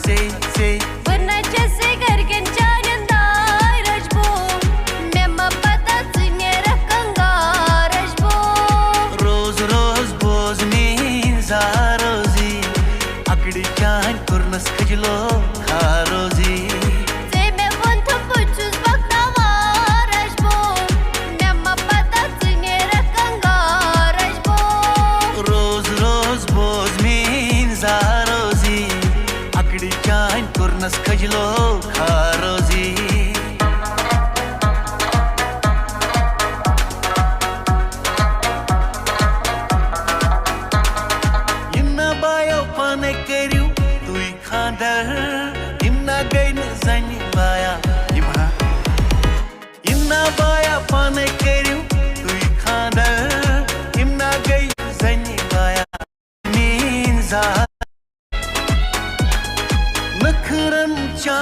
से वरनाचे से घरकेन चानंदाय रजबो मेमा पता सुने रखंगा रजबो रोज रोज बोज में जारोजी अकड़ी चान कुर्नस खजलो खारोजी कुर्नस खजलो खारोजी इन्ना बायो पाने करियो तुई खांदर इन्ना गई न जनी बाया इमा इन्ना बाया पाने करियो तुई खांदर इन्ना गई जनी बाया मीन जा नखरन चा